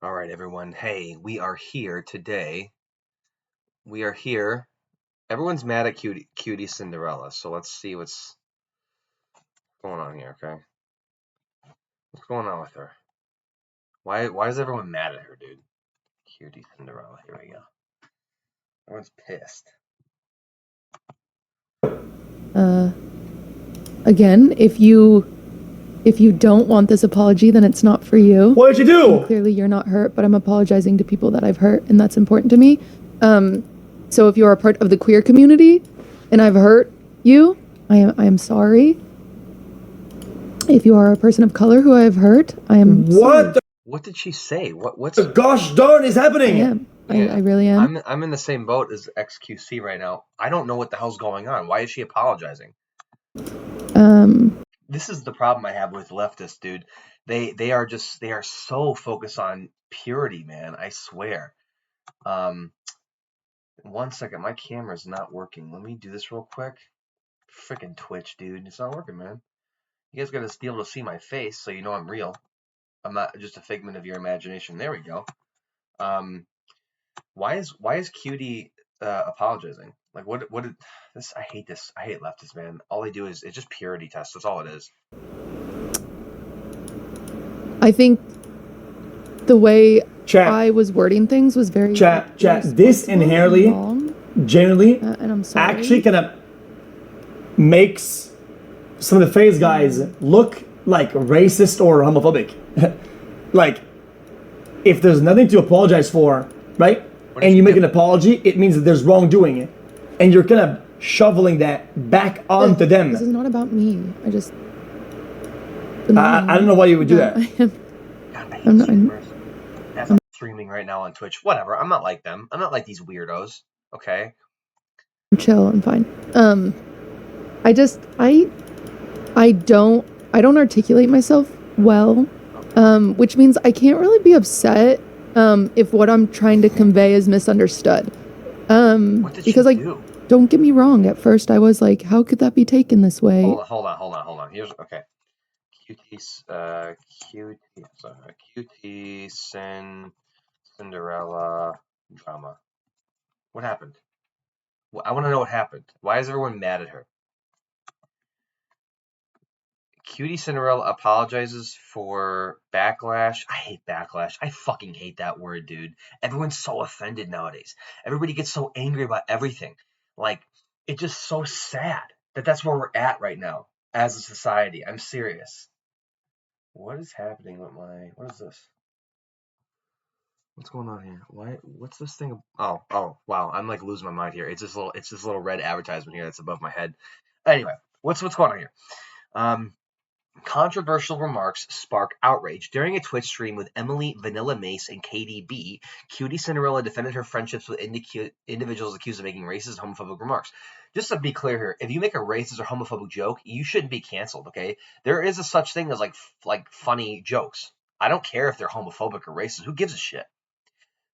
All right, everyone. Hey, we are here today. We are here. Everyone's mad at QTCinderella, so let's see what's going on here, okay? What's going on with her? Why is everyone mad at her, dude? QTCinderella, here we go. Everyone's pissed. Again, if you don't want this apology, then it's not for you. What did you do? And clearly you're not hurt, but I'm apologizing to people that I've hurt, and that's important to me. So if you're a part of the queer community and I've hurt you, I am sorry. If you are a person of color who I have hurt, I am sorry. What did she say? What's the gosh darn is happening? I am. Yeah. I really am. I'm in the same boat as XQC right now. I don't know what the hell's going on. Why is she apologizing? This is the problem I have with leftists, dude. They are so focused on purity, man. I swear. 1 second, my camera's not working. Let me do this real quick. Freaking Twitch, dude. It's not working, man. You guys gotta be able to see my face so you know I'm real. I'm not just a figment of your imagination. There we go. Why is Cutie apologizing? Like what did this? I hate this. I hate leftists, man. All they do is it's just purity tests. That's all it is. I think the way I was wording things was very chat. This inherently, generally, and I'm sorry. Actually kind of makes some of the phase guys look like racist or homophobic. Like, if there's nothing to apologize for, right? And you make an apology, it means that there's wrongdoing, and you're kind of shoveling that back onto them. This is not about me. I just. I don't know why you would do that. I'm streaming right now on Twitch. Whatever. I'm not like them. I'm not like these weirdos. Okay. I'm chill. I'm fine. I don't articulate myself well, which means I can't really be upset if what I'm trying to convey is misunderstood. What did because like, don't get me wrong. At first, I was like, how could that be taken this way? Hold on. Here's okay. QTCinderella drama. What happened? I want to know what happened. Why is everyone mad at her? QTCinderella apologizes for backlash. I hate backlash. I fucking hate that word, dude. Everyone's so offended nowadays. Everybody gets so angry about everything. Like, it's just so sad that that's where we're at right now as a society. I'm serious. What is happening with what is this? What's going on here? What's this thing? Oh, wow. I'm like losing my mind here. It's this little red advertisement here that's above my head. Anyway, what's going on here? Controversial remarks spark outrage. During a Twitch stream with Emily, Vanilla Mace, and KDB, QTCinderella defended her friendships with individuals accused of making racist and homophobic remarks. Just to be clear here, if you make a racist or homophobic joke, you shouldn't be canceled, okay? There is a such thing as like funny jokes. I don't care if they're homophobic or racist. Who gives a shit?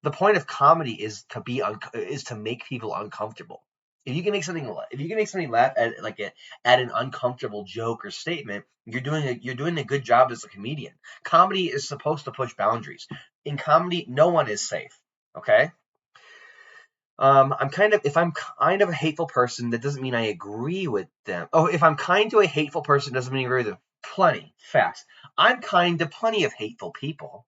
The point of comedy is to make people uncomfortable. If you can make something laugh at an uncomfortable joke or statement, you're doing a good job as a comedian. Comedy is supposed to push boundaries. In comedy, no one is safe. Okay. If I'm kind of a hateful person, that doesn't mean I agree with them. Oh, if I'm kind to a hateful person, doesn't mean I agree with them. Plenty facts. I'm kind to plenty of hateful people.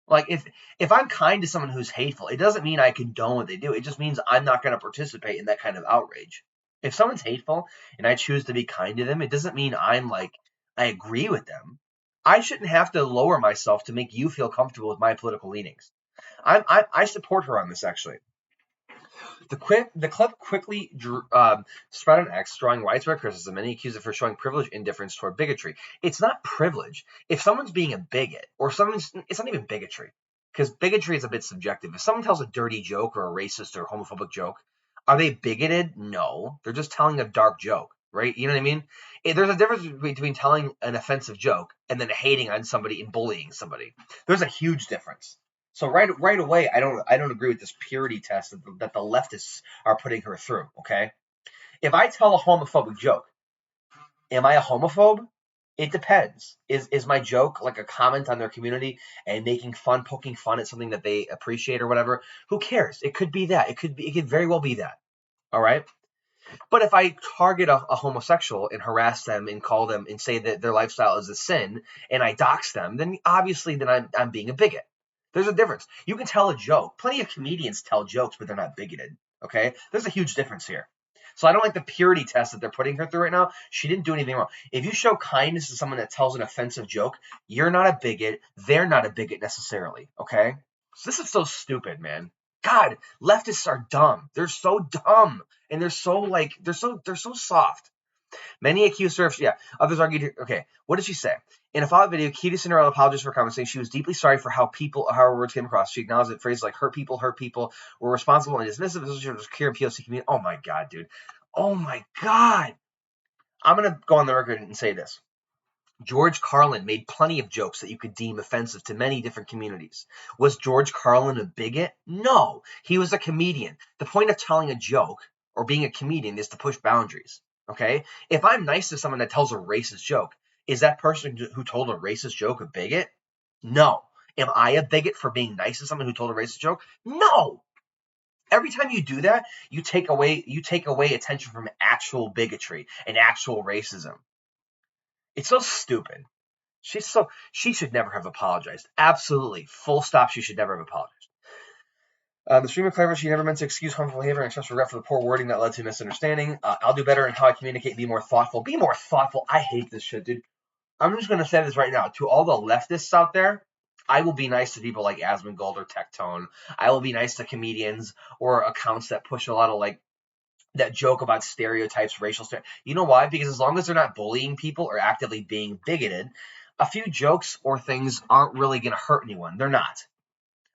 Like, if I'm kind to someone who's hateful, it doesn't mean I condone what they do. It just means I'm not going to participate in that kind of outrage. If someone's hateful and I choose to be kind to them, it doesn't mean I agree with them. I shouldn't have to lower myself to make you feel comfortable with my political leanings. I support her on this, actually. The clip quickly spread on X, drawing widespread criticism. Many accused of her showing privileged indifference toward bigotry. It's not privilege. If someone's being a bigot, it's not even bigotry, because bigotry is a bit subjective. If someone tells a dirty joke or a racist or homophobic joke, are they bigoted? No, they're just telling a dark joke, right? You know what I mean? There's a difference between telling an offensive joke and then hating on somebody and bullying somebody. There's a huge difference. So right away, I don't agree with this purity test that the leftists are putting her through. Okay, if I tell a homophobic joke, am I a homophobe? It depends. Is my joke like a comment on their community and making fun, poking fun at something that they appreciate or whatever? Who cares? It could be that. It could very well be that. All right. But if I target a homosexual and harass them and call them and say that their lifestyle is a sin and I dox them, then obviously I'm being a bigot. There's a difference. You can tell a joke. Plenty of comedians tell jokes, but they're not bigoted. Okay? There's a huge difference here. So I don't like the purity test that they're putting her through right now. She didn't do anything wrong. If you show kindness to someone that tells an offensive joke, you're not a bigot. They're not a bigot necessarily. Okay? So this is so stupid, man. God, leftists are dumb. They're so dumb. And they're so soft. Many accused her of, others argued, okay, what did she say? In a follow-up video, QTCinderella apologized for comments, saying she was deeply sorry for how her words came across. She acknowledged that phrases like hurt people were responsible and dismissive, especially for the queer and POC community. Oh my God, dude. Oh my God. I'm going to go on the record and say this. George Carlin made plenty of jokes that you could deem offensive to many different communities. Was George Carlin a bigot? No. He was a comedian. The point of telling a joke or being a comedian is to push boundaries. Okay? If I'm nice to someone that tells a racist joke, is that person who told a racist joke a bigot? No. Am I a bigot for being nice to someone who told a racist joke? No. Every time you do that, you take away attention from actual bigotry and actual racism. It's so stupid. She should never have apologized. Absolutely. Full stop. She should never have apologized. The streamer claims she never meant to excuse harmful behavior and express regret for the poor wording that led to misunderstanding. I'll do better in how I communicate. Be more thoughtful. Be more thoughtful. I hate this shit, dude. I'm just going to say this right now. To all the leftists out there, I will be nice to people like Asmongold or Tectone. I will be nice to comedians or accounts that push a lot of that joke about stereotypes, racial stereotypes. You know why? Because as long as they're not bullying people or actively being bigoted, a few jokes or things aren't really going to hurt anyone. They're not.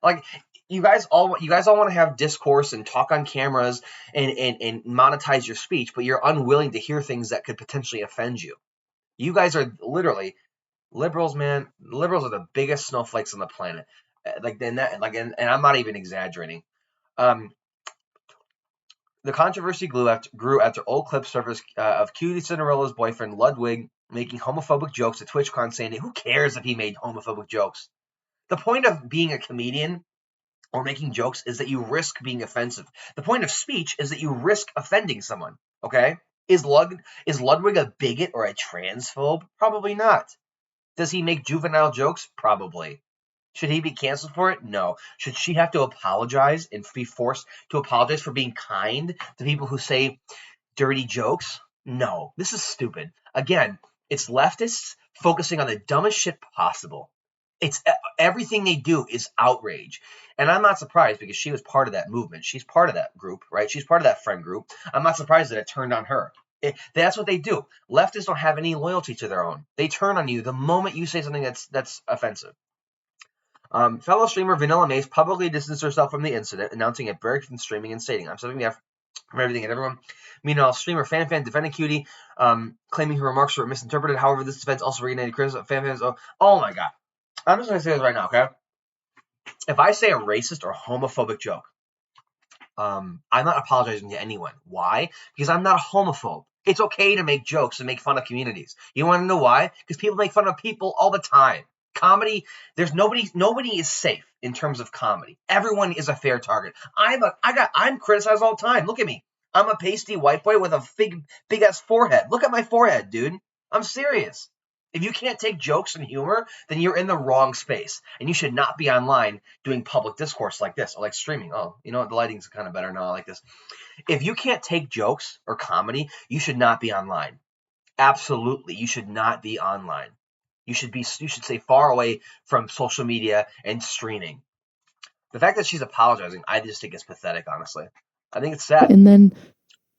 Like, you guys all want to have discourse and talk on cameras and monetize your speech, but you're unwilling to hear things that could potentially offend you. You guys are literally liberals, man. Liberals are the biggest snowflakes on the planet. And I'm not even exaggerating. The controversy grew after old clips surfaced of QTCinderella's boyfriend Ludwig making homophobic jokes at TwitchCon, saying, who cares if he made homophobic jokes? The point of being a comedian or making jokes is that you risk being offensive. The point of speech is that you risk offending someone, okay? Is Ludwig a bigot or a transphobe? Probably not. Does he make juvenile jokes? Probably. Should he be canceled for it? No. Should she have to apologize and be forced to apologize for being kind to people who say dirty jokes? No. This is stupid. Again, it's leftists focusing on the dumbest shit possible. It's everything they do is outrage. And I'm not surprised because she was part of that movement. She's part of that group, right? She's part of that friend group. I'm not surprised that it turned on her. That's what they do. Leftists don't have any loyalty to their own. They turn on you the moment you say something that's offensive. Fellow streamer Vanilla Mace publicly distanced herself from the incident, announcing a break from streaming and stating, I'm stepping down from everything and everyone. Meanwhile, streamer FanFan defending Cutie, claiming her remarks were misinterpreted. However, this defense also reignited criticism. FanFans, oh my God. I'm just going to say this right now, okay? If I say a racist or homophobic joke, I'm not apologizing to anyone. Why? Because I'm not a homophobe. It's okay to make jokes and make fun of communities. You want to know why? Because people make fun of people all the time. Comedy, there's nobody is safe in terms of comedy. Everyone is a fair target. I'm criticized all the time. Look at me. I'm a pasty white boy with a big ass forehead. Look at my forehead, dude. I'm serious. If you can't take jokes and humor, then you're in the wrong space. And you should not be online doing public discourse like this or like streaming. Oh, you know what? The lighting's kind of better now. I like this. If you can't take jokes or comedy, you should not be online. Absolutely. You should not be online. You should stay far away from social media and streaming. The fact that she's apologizing, I just think it's pathetic, honestly. I think it's sad. And then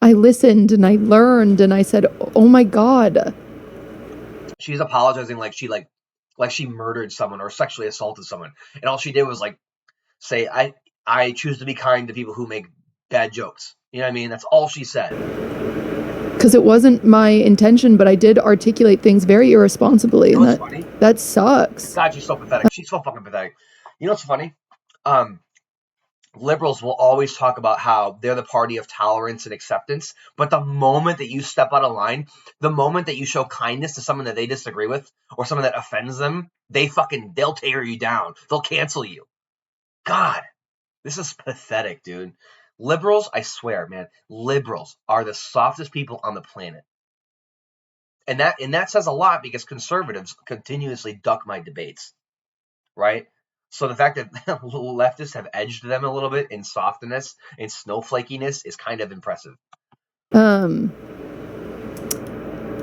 I listened and I learned and I said, oh my God. She's apologizing like she murdered someone or sexually assaulted someone. And all she did was say, I choose to be kind to people who make bad jokes. You know what I mean? That's all she said. Because it wasn't my intention, but I did articulate things very irresponsibly. You know what's funny? That sucks. God, she's so pathetic. She's so fucking pathetic. You know what's funny? liberals will always talk about how they're the party of tolerance and acceptance. But the moment that you step out of line, the moment that you show kindness to someone that they disagree with or someone that offends them, they'll tear you down. They'll cancel you. God, this is pathetic, dude. Liberals, I swear, man, liberals are the softest people on the planet. And that says a lot because conservatives continuously duck my debates, right? So the fact that leftists have edged them a little bit in softness and snowflakiness is kind of impressive.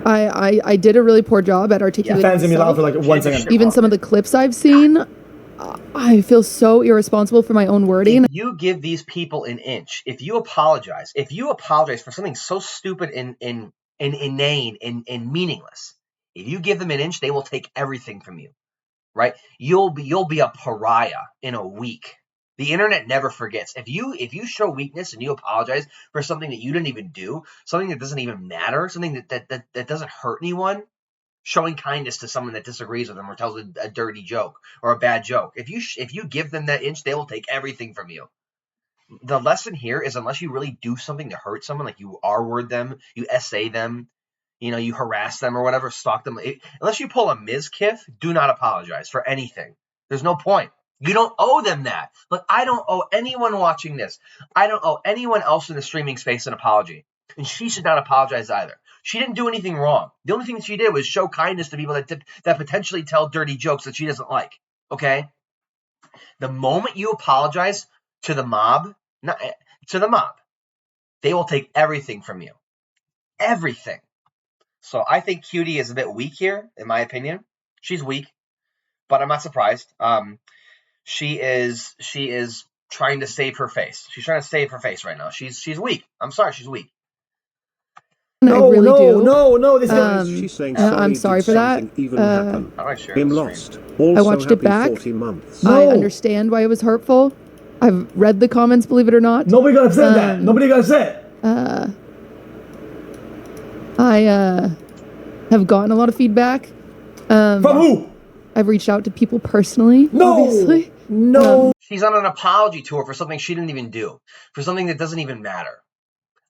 I did a really poor job at articulating Fans in me loud for like 1 second. Even some of the clips I've seen, I feel so irresponsible for my own wording. If you give these people an inch, if you apologize for something so stupid and inane and meaningless, if you give them an inch, they will take everything from you, right? You'll be a pariah in a week. The internet never forgets. If you show weakness and you apologize for something that you didn't even do, something that doesn't even matter, something that doesn't hurt anyone, showing kindness to someone that disagrees with them or tells a dirty joke or a bad joke, if you give them that inch, they will take everything from you. The lesson here is unless you really do something to hurt someone, like you R-word them, you SA them, you harass them or whatever, stalk them. Unless you pull a Mizkif, do not apologize for anything. There's no point. You don't owe them that. Look, I don't owe anyone watching this. I don't owe anyone else in the streaming space an apology. And she should not apologize either. She didn't do anything wrong. The only thing that she did was show kindness to people that potentially tell dirty jokes that she doesn't like. Okay? The moment you apologize to the mob, they will take everything from you. Everything. So I think QT is a bit weak here, in my opinion. She's weak, but I'm not surprised. She is trying to save her face. She's trying to save her face right now. She's weak. I'm sorry, she's weak. No, I really do. No. This She's saying sorry, I'm sorry for that. even happen. Him lost. Also I watched it happy back. 40 months. I understand why it was hurtful. I've read the comments, believe it or not. Nobody got upset at that. Nobody got upset. I have gotten a lot of feedback. From who? I've reached out to people personally. No. Obviously. No. She's on an apology tour for something she didn't even do, for something that doesn't even matter.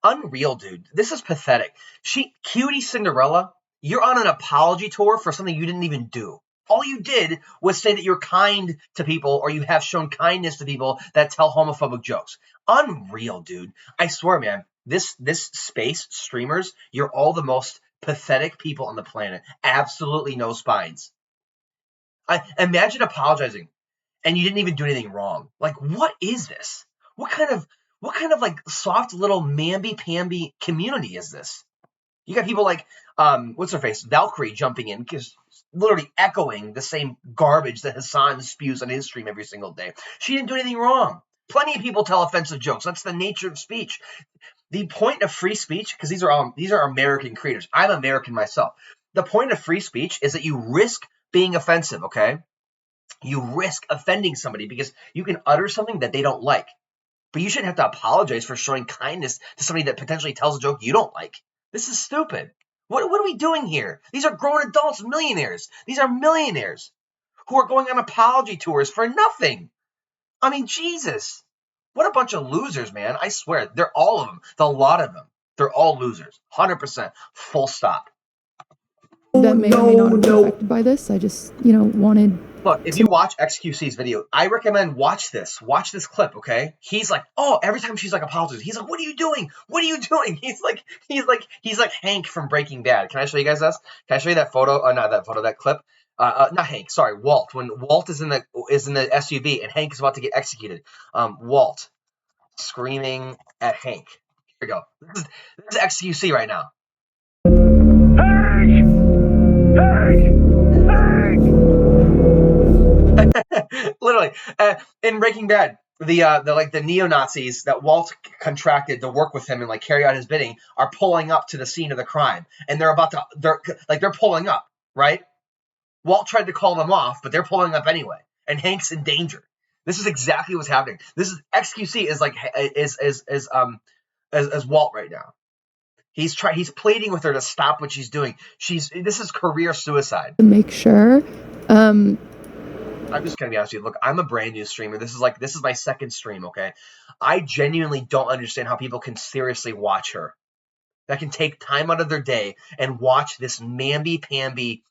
Unreal, dude. This is pathetic. QTCinderella, you're on an apology tour for something you didn't even do. All you did was say that you're kind to people or you have shown kindness to people that tell homophobic jokes. Unreal, dude. I swear, man, this space, streamers, you're all the most pathetic people on the planet. Absolutely no spines. Imagine apologizing and you didn't even do anything wrong. Like, what is this? What kind of like soft little mamby-pamby community is this? You got people like, what's her face? Valkyrie jumping in, because literally echoing the same garbage that Hassan spews on his stream every single day. She didn't do anything wrong. Plenty of people tell offensive jokes. That's the nature of speech. The point of free speech, because these are American creators. I'm American myself. The point of free speech is that you risk being offensive, okay? You risk offending somebody because you can utter something that they don't like. But you shouldn't have to apologize for showing kindness to somebody that potentially tells a joke you don't like. This is stupid. What are we doing here? These are grown adults, millionaires. These are millionaires who are going on apology tours for nothing. I mean, Jesus. What a bunch of losers, man. I swear, they're all of them. A lot of them. They're all losers. 100%. Full stop. That may or may not have been affected by this. I just, wanted... Look, if you watch XQC's video, I recommend watch this clip, okay? He's like, oh, every time she's like apologizing, he's like, what are you doing? What are you doing? He's like Hank from Breaking Bad. Can I show you guys this? Can I show you that photo? Not that photo, that clip. Not Hank, sorry, Walt. When Walt is in the SUV and Hank is about to get executed. Walt screaming at Hank. Here we go. This is XQC right now. Literally, in Breaking Bad, the neo-Nazis that Walt contracted to work with him and like carry out his bidding are pulling up to the scene of the crime, and they're pulling up, right? Walt tried to call them off, but they're pulling up anyway, and Hank's in danger. This is exactly what's happening. This is XQC is Walt right now. He's pleading with her to stop what she's doing. This is career suicide. To make sure. I'm just gonna be honest with you. Look, I'm a brand new streamer. This is my second stream. Okay, I genuinely don't understand how people can seriously watch her. That can take time out of their day and watch this mamby-pamby,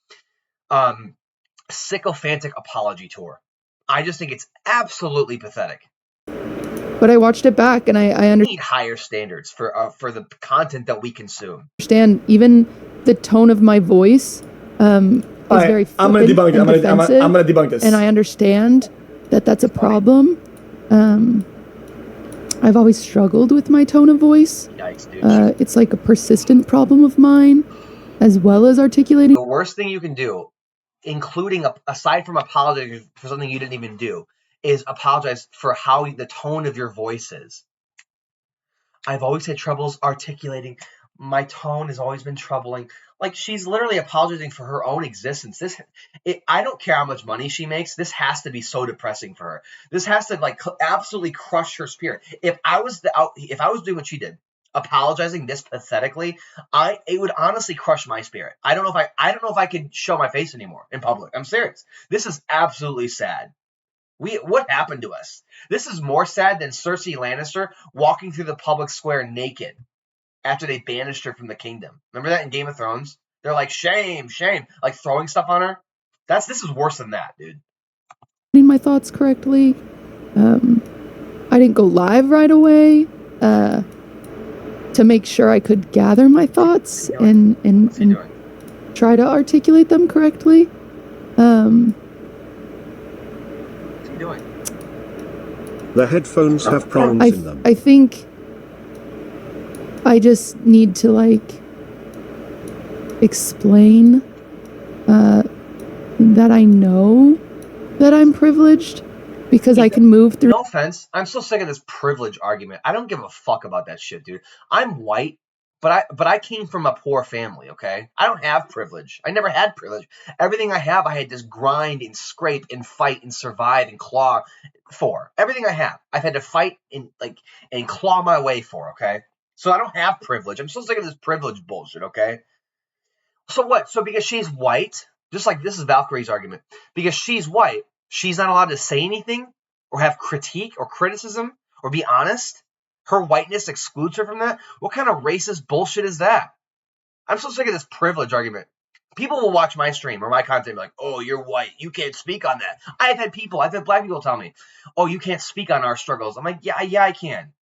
sycophantic apology tour. I just think it's absolutely pathetic. But I watched it back, and I We need higher standards for the content that we consume. understand even the tone of my voice is very I'm gonna flippant debunk it. and defensive, I'm gonna debunk this. and I understand that that's a problem. I've always struggled with my tone of voice. Yikes, dude. It's like a persistent problem of mine, as well as articulating. The worst thing you can do, including aside from apologizing for something you didn't even do, is apologize for how the tone of your voice is. I've always had troubles articulating. My tone has always been troubling. Like, she's literally apologizing for her own existence. I don't care how much money she makes. This has to be so depressing for her. This has to like absolutely crush her spirit. If I was doing what she did, apologizing this pathetically, it would honestly crush my spirit. I don't know if I could show my face anymore in public. I'm serious. This is absolutely sad. What happened to us? This is more sad than Cersei Lannister walking through the public square naked after they banished her from the kingdom. Remember that in Game of Thrones? They're like, shame, shame, like throwing stuff on her. This is worse than that, dude. My thoughts correctly. I didn't go live right away to make sure I could gather my thoughts and try to articulate them correctly. The headphones have prongs in them. I think I just need to like explain that I know that I'm privileged because I can move through. No offense, I'm so sick of this privilege argument. I don't give a fuck about that shit, dude. I'm white, but I came from a poor family, okay? I don't have privilege. I never had privilege. Everything I have, I had to grind and scrape and fight and survive and claw for. Everything I have, I've had to fight and claw my way for, okay? So I don't have privilege. I'm so sick of this privilege bullshit, okay? So what? So because she's white, just like this is Valkyrie's argument, because she's white, she's not allowed to say anything or have critique or criticism or be honest? Her whiteness excludes her from that? What kind of racist bullshit is that? I'm so sick of this privilege argument. People will watch my stream or my content and be like, oh, you're white. You can't speak on that. I've had black people tell me, oh, you can't speak on our struggles. I'm like, yeah, I can.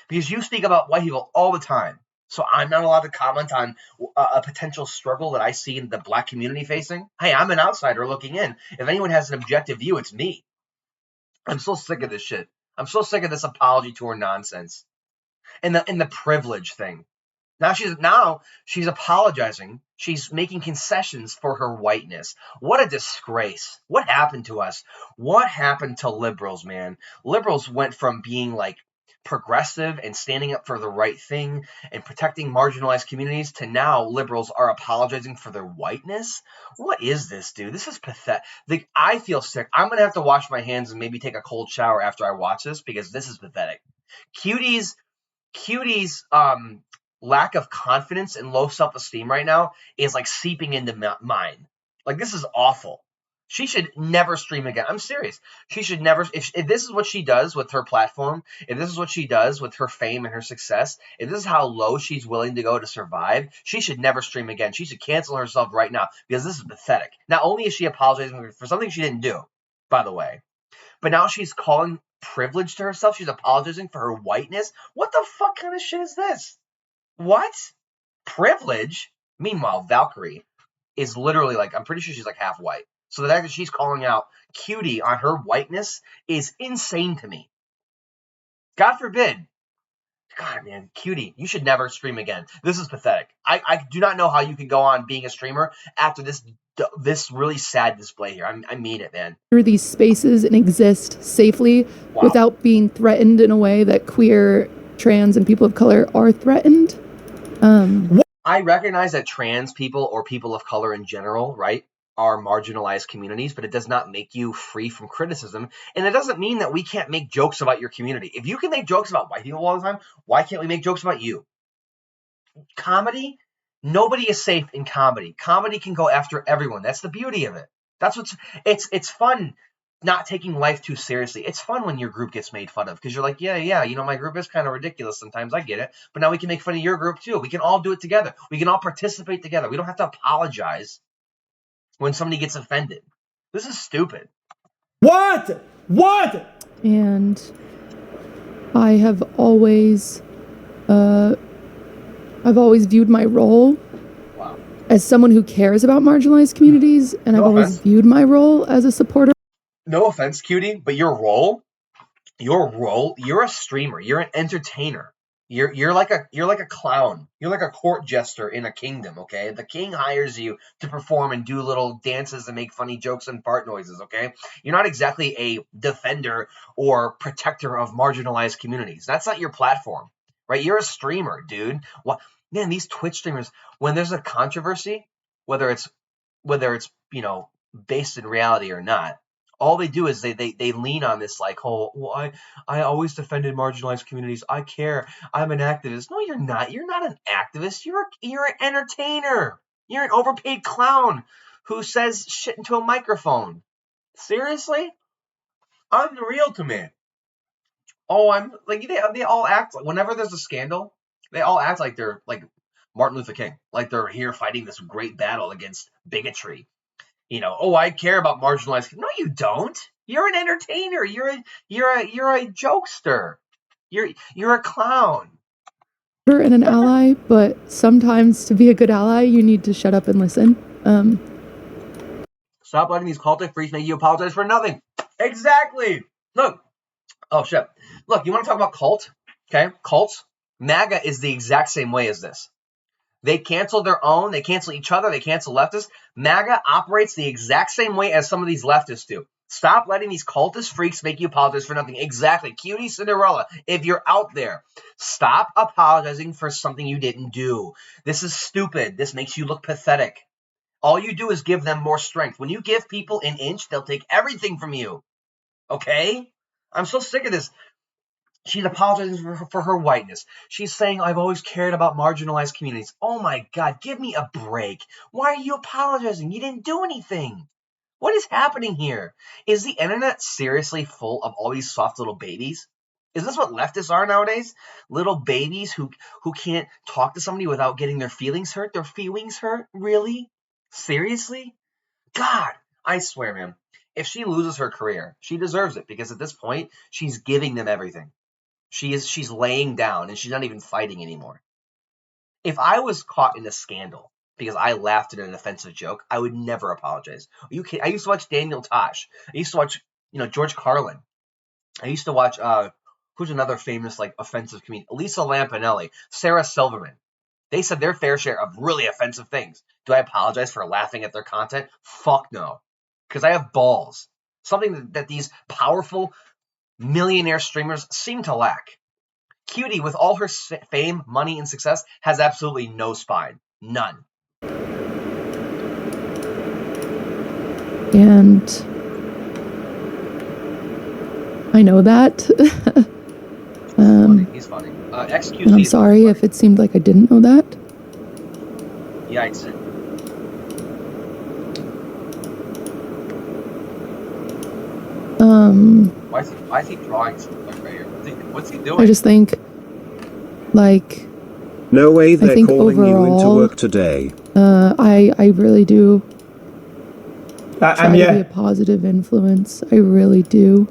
Because you speak about white people all the time. So I'm not allowed to comment on a potential struggle that I see in the black community facing. Hey, I'm an outsider looking in. If anyone has an objective view, it's me. I'm so sick of this shit. I'm so sick of this apology tour nonsense. And the privilege thing. Now she's apologizing. She's making concessions for her whiteness. What a disgrace. What happened to us? What happened to liberals, man? Liberals went from being like progressive and standing up for the right thing and protecting marginalized communities to now liberals are apologizing for their whiteness. What is this, dude? This is pathetic. I feel sick. I'm gonna have to wash my hands and maybe take a cold shower after I watch this because this is pathetic. Cutie's lack of confidence and low self-esteem right now is like seeping into mine. Like, this is awful. She should never stream again. I'm serious. She should never. If this is what she does with her platform, if this is what she does with her fame and her success, if this is how low she's willing to go to survive, she should never stream again. She should cancel herself right now because this is pathetic. Not only is she apologizing for something she didn't do, by the way, but now she's calling privilege to herself. She's apologizing for her whiteness. What the fuck kind of shit is this? What? Privilege? Meanwhile, Valkyrie is literally like, I'm pretty sure she's like half white. So the fact that she's calling out Cutie on her whiteness is insane to me. God forbid. God, man, Cutie, you should never stream again. This is pathetic. I do not know how you can go on being a streamer after this really sad display here. I mean it, man. Through these spaces and exist safely without being threatened in a way that queer, trans, and people of color are threatened. I recognize that trans people or people of color in general, right, are marginalized communities, but it does not make you free from criticism. And it doesn't mean that we can't make jokes about your community. If you can make jokes about white people all the time, why can't we make jokes about you? Comedy, nobody is safe in comedy. Comedy can go after everyone. That's the beauty of it. It's fun not taking life too seriously. It's fun when your group gets made fun of because you're like, yeah, my group is kind of ridiculous sometimes. I get it. But now we can make fun of your group too. We can all do it together. We can all participate together. We don't have to apologize when somebody gets offended. This is stupid. What? And I have always viewed my role as someone who cares about marginalized communities, and I've always viewed my role as a supporter. No offense, Cutie, but your role, you're a streamer, you're an entertainer. You're like a clown. You're like a court jester in a kingdom, okay? The king hires you to perform and do little dances and make funny jokes and fart noises, okay? You're not exactly a defender or protector of marginalized communities. That's not your platform, right? You're a streamer, dude. What? Man, these Twitch streamers, when there's a controversy, whether it's based in reality or not, all they do is they lean on this like, oh, well, I always defended marginalized communities. I care. I'm an activist. No, you're not. You're not an activist. You're an entertainer. You're an overpaid clown who says shit into a microphone. Seriously? Unreal to me. Oh, I'm like they all act like whenever there's a scandal, they all act like they're like Martin Luther King, like they're here fighting this great battle against bigotry. Oh, I care about marginalized. No, you don't. You're an entertainer. You're a jokester. You're a clown. And an ally, but sometimes to be a good ally, you need to shut up and listen. Stop letting these cultic freaks make you apologize for nothing. Exactly. Look. Oh shit. Look, you want to talk about cult? Okay, cults. MAGA is the exact same way as this. They cancel their own. They cancel each other. They cancel leftists. MAGA operates the exact same way as some of these leftists do. Stop letting these cultist freaks make you apologize for nothing. Exactly. QTCinderella, if you're out there, stop apologizing for something you didn't do. This is stupid. This makes you look pathetic. All you do is give them more strength. When you give people an inch, they'll take everything from you. Okay? I'm so sick of this. She's apologizing for her whiteness. She's saying, I've always cared about marginalized communities. Oh my God, give me a break. Why are you apologizing? You didn't do anything. What is happening here? Is the internet seriously full of all these soft little babies? Is this what leftists are nowadays? Little babies who can't talk to somebody without getting their feelings hurt? Their feelings hurt? Really? Seriously? God, I swear, man. If she loses her career, she deserves it because at this point, she's giving them everything. She's laying down and she's not even fighting anymore. If I was caught in a scandal because I laughed at an offensive joke, I would never apologize. I used to watch Daniel Tosh. I used to watch, George Carlin. I used to watch who's another famous like offensive comedian? Lisa Lampanelli, Sarah Silverman. They said their fair share of really offensive things. Do I apologize for laughing at their content? Fuck no. Because I have balls. Something that these powerful millionaire streamers seem to lack. Cutie, with all her fame, money, and success, has absolutely no spine. None. And I know that. He's funny. XQC. And I'm sorry if it seemed like I didn't know that. Yikes. Why is he drawing so much right here? What's he doing? I just think, like, no way they're calling overall, you into work today. I really do try to be a positive influence. I really do.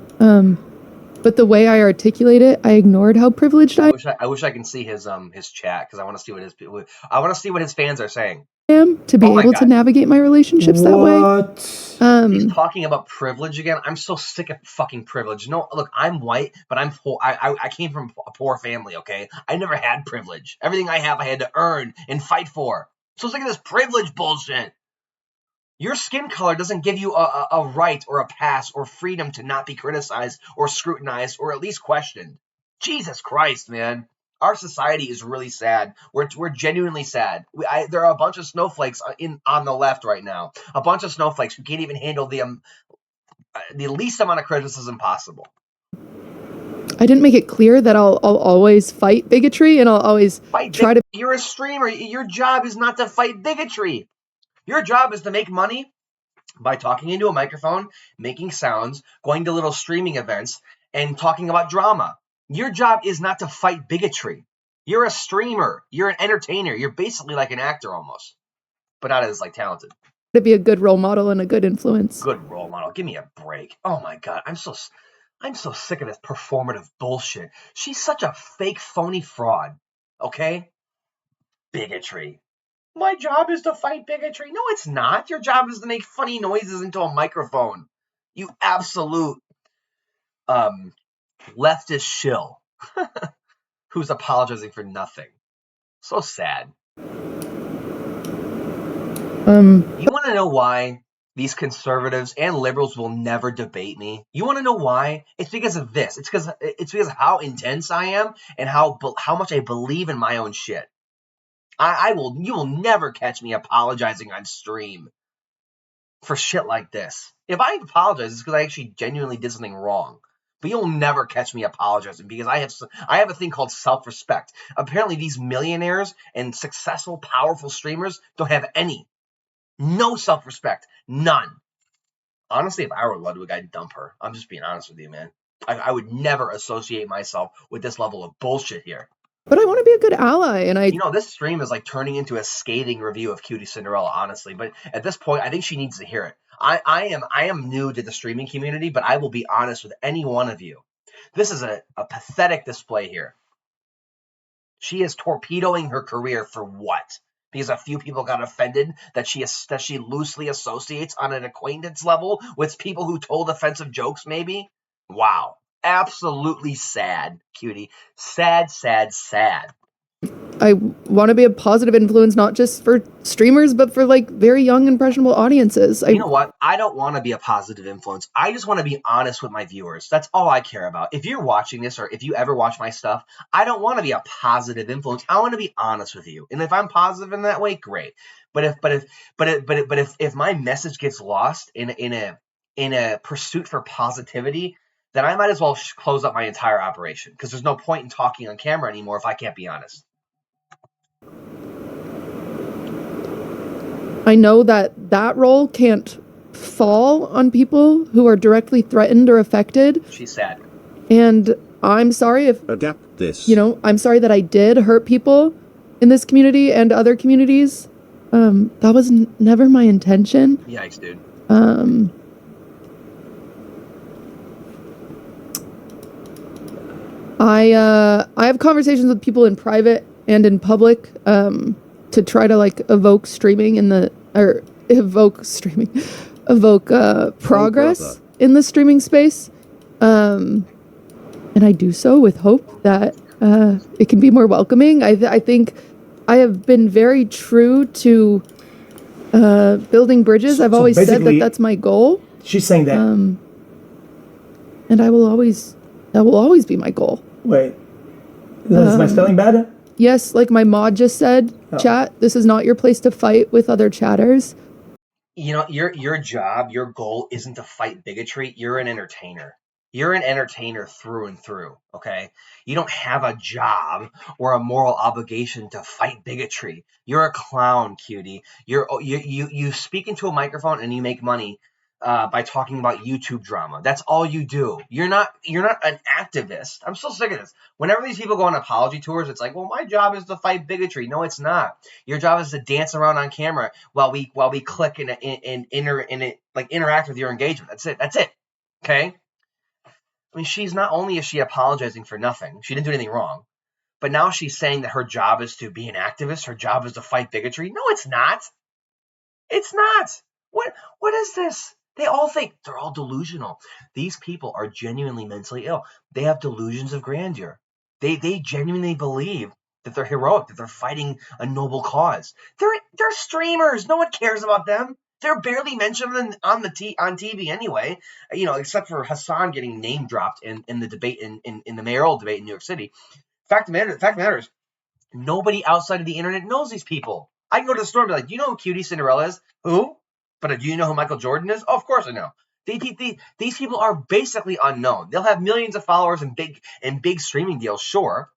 But the way I articulate it, I ignored how privileged I wish I can see his chat because I want to see what his fans are saying. Am to be able to navigate my relationships that way. He's talking about privilege again. I'm so sick of fucking privilege. No, look, I'm white, but I'm poor. I came from a poor family. Okay, I never had privilege. Everything I have, I had to earn and fight for. So sick of this privilege bullshit. Your skin color doesn't give you a right or a pass or freedom to not be criticized or scrutinized or at least questioned. Jesus Christ, man. Our society is really sad. We're genuinely sad. There are a bunch of snowflakes on the left right now. A bunch of snowflakes who can't even handle the least amount of criticism possible. I didn't make it clear that I'll always fight bigotry and I'll always try to. You're a streamer. Your job is not to fight bigotry. Your job is to make money by talking into a microphone, making sounds, going to little streaming events, and talking about drama. Your job is not to fight bigotry. You're a streamer. You're an entertainer. You're basically like an actor almost, but not as like talented. To be a good role model and a good influence. Good role model. Give me a break. Oh my God, I'm so sick of this performative bullshit. She's such a fake, phony fraud. Okay? Bigotry. My job is to fight bigotry. No, it's not. Your job is to make funny noises into a microphone. You absolute leftist shill who's apologizing for nothing. So sad. You want to know why these conservatives and liberals will never debate me? You want to know why? It's because of this. It's because of how intense I am and how much I believe in my own shit. You will never catch me apologizing on stream for shit like this. If I apologize, it's because I actually genuinely did something wrong. But you'll never catch me apologizing because I have a thing called self-respect. Apparently, these millionaires and successful, powerful streamers don't have any. No self-respect. None. Honestly, if I were Ludwig, I'd dump her. I'm just being honest with you, man. I would never associate myself with this level of bullshit here. But I want to be a good ally, and this stream is like turning into a scathing review of QTCinderella, honestly. But at this point, I think she needs to hear it. I am new to the streaming community, but I will be honest with any one of you. This is a pathetic display here. She is torpedoing her career for what? Because a few people got offended that she loosely associates on an acquaintance level with people who told offensive jokes, maybe? Wow. Absolutely sad, cutie. Sad, sad, sad. I want to be a positive influence, not just for streamers, but for like very young, impressionable audiences. You know what? I don't want to be a positive influence. I just want to be honest with my viewers. That's all I care about. If you're watching this or if you ever watch my stuff, I don't want to be a positive influence. I want to be honest with you. And if I'm positive in that way, great. But if my message gets lost in a pursuit for positivity, then I might as well close up my entire operation because there's no point in talking on camera anymore if I can't be honest. I know that role can't fall on people who are directly threatened or affected. She's sad. And I'm sorry if... Adapt this. I'm sorry that I did hurt people in this community and other communities. That was never my intention. Yikes, dude. I have conversations with people in private and in public to try to like evoke progress in the streaming space, and I do so with hope that it can be more welcoming. I think I have been very true to building bridges. I've always said that that's my goal. She's saying that. And that will always be my goal. Wait, is my spelling bad? Yes, like my mod just said, chat, this is not your place to fight with other chatters. Your job, your goal isn't to fight bigotry. You're an entertainer. You're an entertainer through and through, okay? You don't have a job or a moral obligation to fight bigotry. You're a clown, cutie. You speak into a microphone and you make money by talking about YouTube drama. That's all you do. You're not an activist. I'm so sick of this. Whenever these people go on apology tours, it's like, well, my job is to fight bigotry. No, it's not. Your job is to dance around on camera while we click and interact with your engagement. That's it. Okay? I mean, she's not only is she apologizing for nothing, she didn't do anything wrong, but now she's saying that her job is to be an activist, her job is to fight bigotry. No, it's not. It's not. What is this? They all think they're all delusional. These people are genuinely mentally ill. They have delusions of grandeur. They genuinely believe that they're heroic, that they're fighting a noble cause. They're streamers. No one cares about them. They're barely mentioned on TV anyway, except for Hassan getting name dropped in the debate in the mayoral debate in New York City. Fact of the matter is, nobody outside of the internet knows these people. I can go to the store and be like, do you know who QTCinderella is? Who? But do you know who Michael Jordan is? Oh, of course I know. These people are basically unknown. They'll have millions of followers and big streaming deals, sure.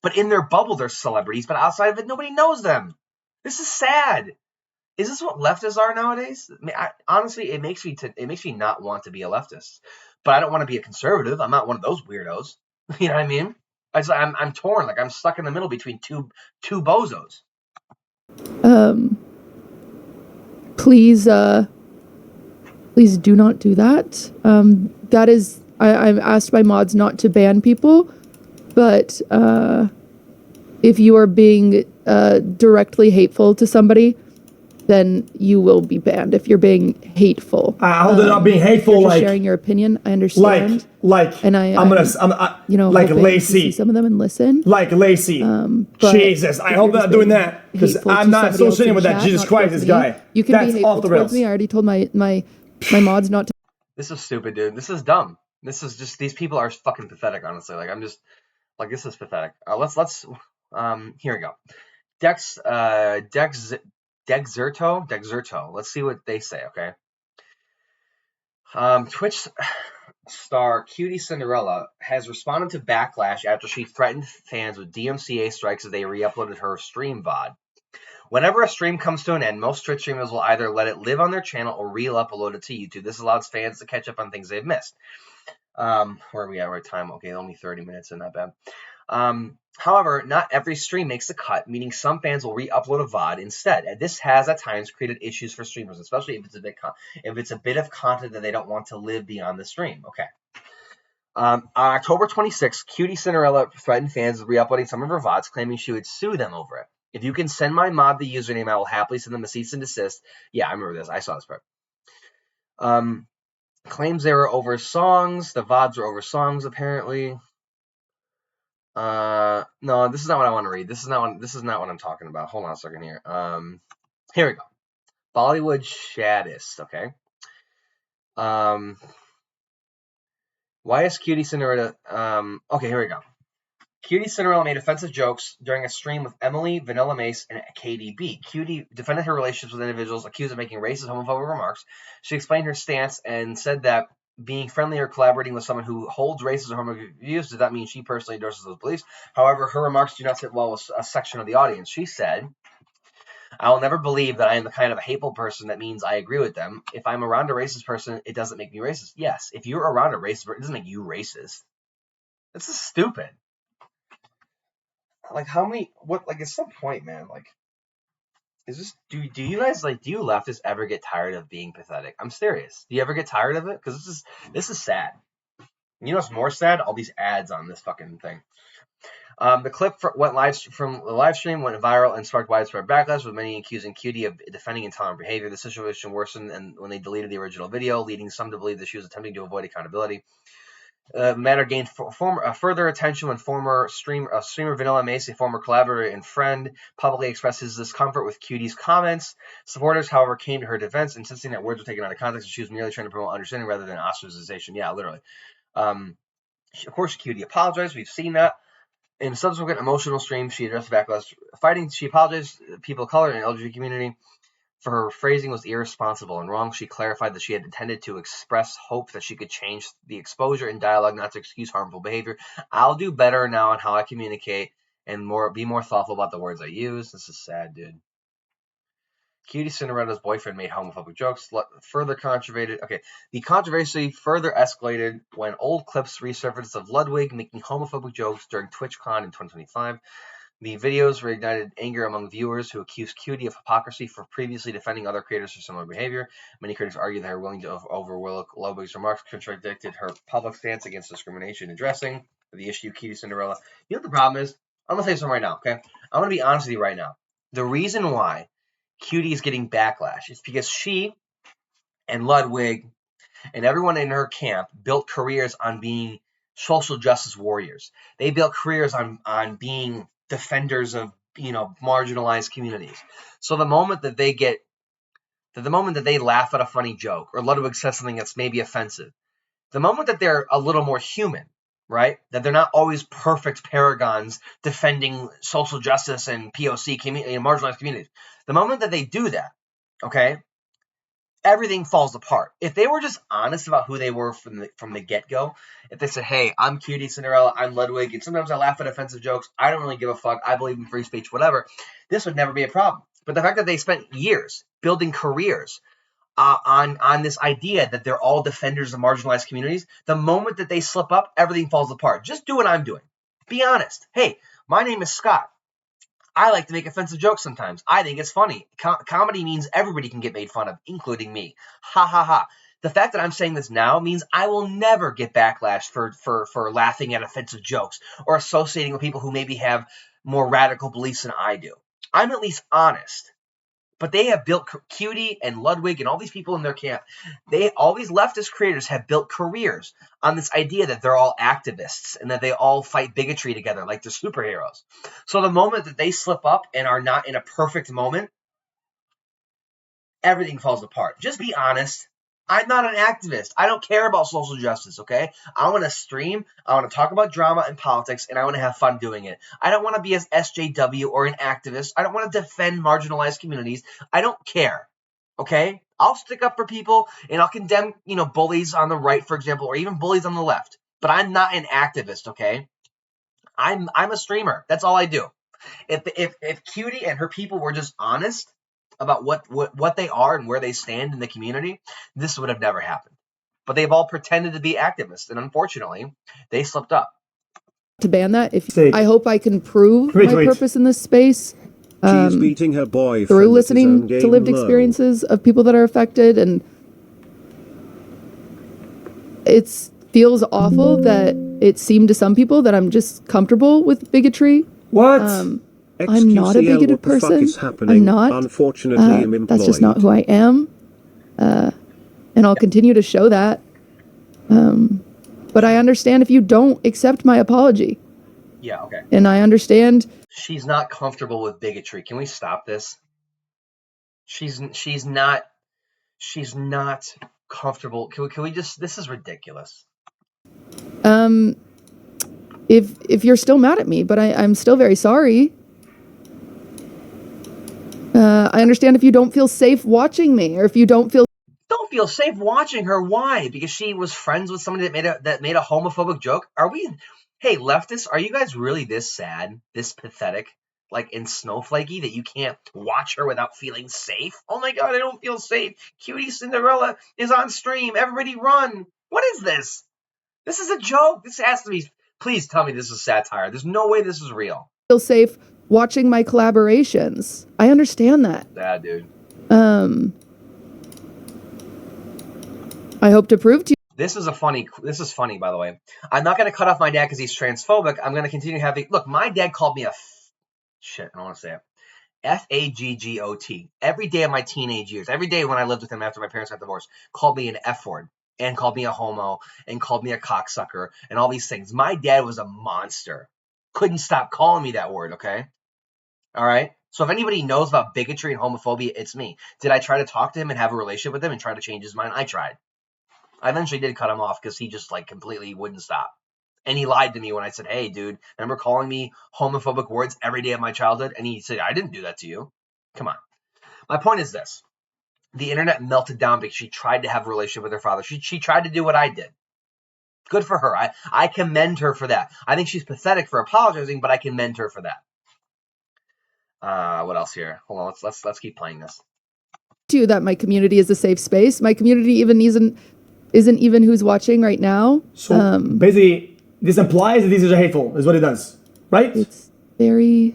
But in their bubble, they're celebrities. But outside of it, nobody knows them. This is sad. Is this what leftists are nowadays? I mean, honestly, it makes me not want to be a leftist, but I don't want to be a conservative. I'm not one of those weirdos. You know what I mean? I'm torn. Like I'm stuck in the middle between two bozos. Please do not do that. That is, I've asked my mods not to ban people, but if you are being directly hateful to somebody, then you will be banned. If you're being hateful, how they're not being hateful, you're just like sharing your opinion. I understand. And I'm like Lacey, see some of them and listen. Like Lacey, Jesus, I hope they're not doing that because I'm not associating with that. Jesus Christ, this guy. You can be hateful towards me. I already told my mods not to. This is stupid, dude. This is dumb. This is just, these people are fucking pathetic, honestly. Like I'm just like, this is pathetic. Let's here we go. Dexerto. Let's see what they say, okay? Twitch star QTCinderella has responded to backlash after she threatened fans with DMCA strikes as they re-uploaded her stream VOD. Whenever a stream comes to an end, most Twitch streamers will either let it live on their channel or re-upload it to YouTube. This allows fans to catch up on things they've missed. Where are we at right time? Okay, only 30 minutes, and not bad. However, not every stream makes the cut, meaning some fans will re-upload a VOD instead. And this has at times created issues for streamers, especially if it's a bit of content that they don't want to live beyond the stream. Okay. On October 26th, QTCinderella threatened fans with re-uploading some of her VODs, claiming she would sue them over it. If you can send my mod the username, I will happily send them a cease and desist. Yeah, I remember this. I saw this part. Claims they were over songs. The VODs were over songs, apparently. No, this is not what I want to read. This is not what I'm talking about. Hold on a second here. Here we go. Bollywood Shaddist, okay. Why is QTCinderella, okay, here we go. QTCinderella made offensive jokes during a stream with Emily, Vanilla Mace, and KDB. QT defended her relationships with individuals accused of making racist, homophobic remarks. She explained her stance and said that being friendly or collaborating with someone who holds racist or homophobic views does not mean she personally endorses those beliefs. However, her remarks do not sit well with a section of the audience. She said, I will never believe that I am the kind of a hateful person that means I agree with them. If I'm around a racist person, it doesn't make me racist. Yes, if you're around a racist person, it doesn't make you racist. This is stupid. Like, at some point, man, like, is this, do you guys, like, do you leftists ever get tired of being pathetic? I'm serious. Do you ever get tired of it? Because this is sad. You know what's more sad? All these ads on this fucking thing. The clip from the live stream went viral and sparked widespread backlash, with many accusing QT of defending intolerant behavior. The situation worsened and when they deleted the original video, leading some to believe that she was attempting to avoid accountability. The matter gained further attention when former streamer Vanilla Mace, a former collaborator and friend, publicly expressed his discomfort with QT's comments. Supporters, however, came to her defense, insisting that words were taken out of context and she was merely trying to promote understanding rather than ostracization. Yeah, literally. Of course, QT apologized. We've seen that. In a subsequent emotional stream, she addressed backlash fighting. She apologized to people of color and LGBT community for her phrasing was irresponsible and wrong. She clarified that she had intended to express hope that she could change the exposure in dialogue, not to excuse harmful behavior. I'll do better now on how I communicate and be more thoughtful about the words I use. This is sad, dude. QTCinderella's boyfriend made homophobic jokes. Further controverted. Okay, the controversy further escalated when old clips resurfaced of Ludwig making homophobic jokes during TwitchCon in 2025. The videos reignited anger among viewers who accused QT of hypocrisy for previously defending other creators for similar behavior. Many critics argued that her willing to overlook Ludwig's remarks contradicted her public stance against discrimination and dressing. The issue, QTCinderella. You know what the problem is? I'm going to say something right now, okay? I'm going to be honest with you right now. The reason why QT is getting backlash is because she and Ludwig and everyone in her camp built careers on being social justice warriors. They built careers on being defenders of, marginalized communities. So the moment that they laugh at a funny joke or Ludwig says something that's maybe offensive, the moment that they're a little more human, right? That they're not always perfect paragons defending social justice and POC marginalized communities. The moment that they do that, okay, everything falls apart. If they were just honest about who they were from the get-go, if they said, hey, I'm QTCinderella, I'm Ludwig, and sometimes I laugh at offensive jokes, I don't really give a fuck, I believe in free speech, whatever, this would never be a problem. But the fact that they spent years building careers on this idea that they're all defenders of marginalized communities, the moment that they slip up, everything falls apart. Just do what I'm doing. Be honest. Hey, my name is Scott. I like to make offensive jokes sometimes. I think it's funny. Comedy means everybody can get made fun of, including me. Ha ha ha. The fact that I'm saying this now means I will never get backlash for laughing at offensive jokes or associating with people who maybe have more radical beliefs than I do. I'm at least honest. But they have built QT and Ludwig and all these people in their camp. All these leftist creators have built careers on this idea that they're all activists and that they all fight bigotry together like they're superheroes. So the moment that they slip up and are not in a perfect moment, everything falls apart. Just be honest. I'm not an activist. I don't care about social justice, okay? I want to stream, I want to talk about drama and politics, and I want to have fun doing it. I don't want to be an SJW or an activist. I don't want to defend marginalized communities. I don't care, okay? I'll stick up for people, and I'll condemn, bullies on the right, for example, or even bullies on the left. But I'm not an activist, okay? I'm a streamer. That's all I do. If QT and her people were just honest about what they are and where they stand in the community, this would have never happened. But they've all pretended to be activists, and unfortunately, they slipped up. To ban that, I hope I can prove my purpose in this space She's beating her boyfriend through listening to lived experiences of people that are affected, and it feels awful that it seemed to some people that I'm just comfortable with bigotry. What? I'm not a bigoted person. I'm not. Unfortunately, I'm employed. That's just not who I am. And I'll continue to show that. But I understand if you don't accept my apology. Yeah, okay. And I understand. She's not comfortable with bigotry. Can we stop this? She's not comfortable. Can we just, this is ridiculous. If you're still mad at me, but I'm still very sorry. I understand if you don't feel safe watching me, or if you don't feel safe watching her. Why? Because she was friends with somebody that made a homophobic joke? Hey, leftists, are you guys really this sad, this pathetic, like in snowflakey that you can't watch her without feeling safe? Oh my God, I don't feel safe. QTCinderella is on stream. Everybody run. What is this? This is a joke. This has to be. Please tell me this is satire. There's no way this is real. Feel safe watching my collaborations. I understand that. Yeah, dude. I hope to prove to you. This is funny, by the way. I'm not going to cut off my dad because he's transphobic. I'm going to continue having. Look, my dad called me shit. I don't want to say it. Faggot. Every day of my teenage years. Every day when I lived with him after my parents got divorced, called me an F word. And called me a homo, and called me a cocksucker, and all these things. My dad was a monster. Couldn't stop calling me that word, okay? All right? So if anybody knows about bigotry and homophobia, it's me. Did I try to talk to him and have a relationship with him and try to change his mind? I tried. I eventually did cut him off because he just, completely wouldn't stop. And he lied to me when I said, hey, dude, remember calling me homophobic words every day of my childhood? And he said, I didn't do that to you. Come on. My point is this. The internet melted down because she tried to have a relationship with her father. She tried to do what I did. Good for her. I commend her for that. I think she's pathetic for apologizing, but I commend her for that. What else here? Hold on. Let's keep playing this. To that my community is a safe space. My community even isn't even who's watching right now. So basically, this implies that these are hateful. Is what it does, right? It's very.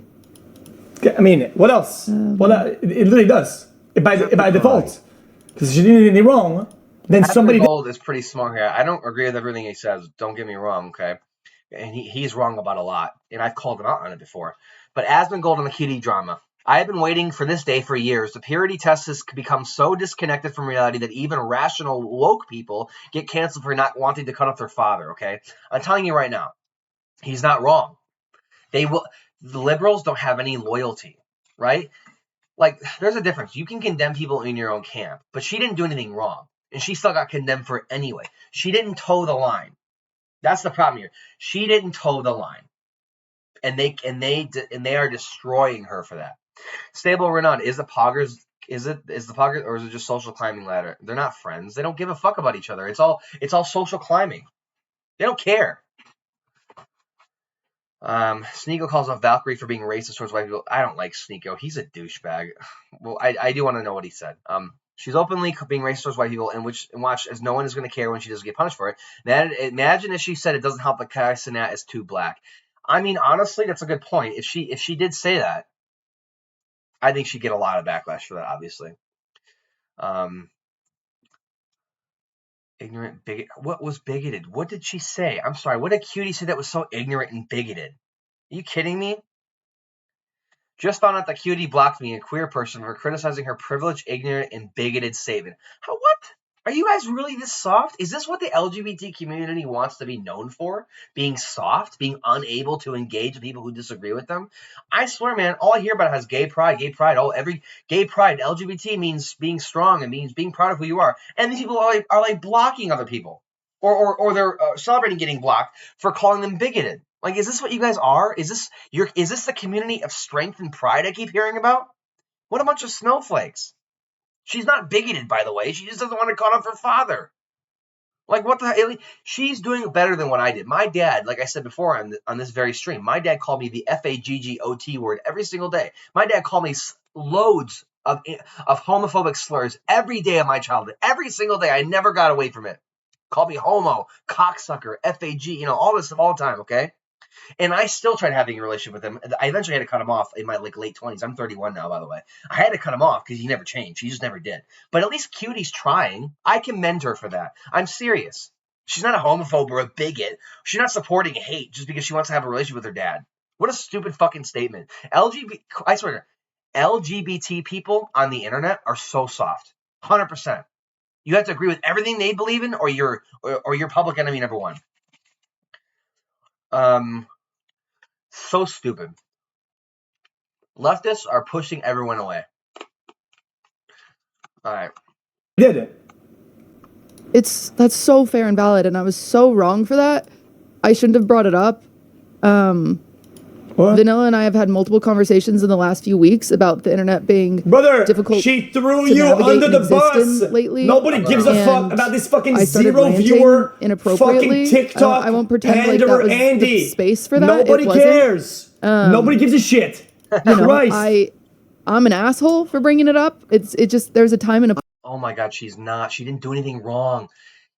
I mean, what else? It literally does. By default, because she didn't do anything wrong, then somebody. Gold is pretty smart here. I don't agree with everything he says. Don't get me wrong, okay? And he's wrong about a lot, and I've called him out on it before. But Asmongold on the QT drama, I have been waiting for this day for years. The purity test has become so disconnected from reality that even rational woke people get canceled for not wanting to cut off their father. Okay, I'm telling you right now, he's not wrong. The liberals don't have any loyalty, right? There's a difference. You can condemn people in your own camp, but she didn't do anything wrong, and she still got condemned for it anyway. She didn't toe the line. That's the problem here. She didn't toe the line, and they are destroying her for that. Stable Renan, is the Poggers, or is it just social climbing ladder? They're not friends. They don't give a fuck about each other. It's all social climbing. They don't care. Sneeko calls out Valkyrie for being racist towards white people. I don't like Sneeko. He's a douchebag. Well, I do want to know what he said. She's openly being racist towards white people, and watch as no one is going to care when she doesn't get punished for it. Imagine if she said it doesn't help that Kai Cenat is too black. I mean, honestly, that's a good point. If she did say that, I think she'd get a lot of backlash for that, obviously. Ignorant, bigot. What was bigoted? What did she say? I'm sorry. What did Cutie say that was so ignorant and bigoted? Are you kidding me? Just found out that Cutie blocked me, a queer person, for criticizing her privileged, ignorant, and bigoted statement. What? Are you guys really this soft? Is this what the LGBT community wants to be known for? Being soft? Being unable to engage with people who disagree with them? I swear, man, all I hear about has gay pride. Every gay pride. LGBT means being strong and means being proud of who you are. And these people are like blocking other people. Or they're celebrating getting blocked for calling them bigoted. Like, is this what you guys are? Is this the community of strength and pride I keep hearing about? What a bunch of snowflakes. She's not bigoted, by the way. She just doesn't want to call up her father. Like, what the hell? She's doing better than what I did. My dad, like I said before on this very stream, my dad called me the FAGGOT word every single day. My dad called me loads of homophobic slurs every day of my childhood. Every single day. I never got away from it. Called me homo, cocksucker, FAG, all this stuff all the time, okay? And I still tried having a relationship with him. I eventually had to cut him off in my late 20s. I'm 31 now, by the way. I had to cut him off because he never changed. He just never did. But at least Cutie's trying. I commend her for that. I'm serious. She's not a homophobe or a bigot. She's not supporting hate just because she wants to have a relationship with her dad. What a stupid fucking statement. I swear, LGBT people on the internet are so soft. 100%. You have to agree with everything they believe in, or you're public enemy number one. So stupid. Leftists are pushing everyone away. All right. Did it? That's so fair and valid, and I was so wrong for that. I shouldn't have brought it up. What? Vanilla and I have had multiple conversations in the last few weeks about the internet being difficult. She threw you under the bus lately. Nobody gives a fuck about this fucking zero viewer inappropriately. fucking TikTok I won't pretend like that was Andy. The space for that. Nobody cares. Nobody gives a shit. Christ. I'm an asshole for bringing it up. It just there's a time and a. Oh my God, she's not. She didn't do anything wrong.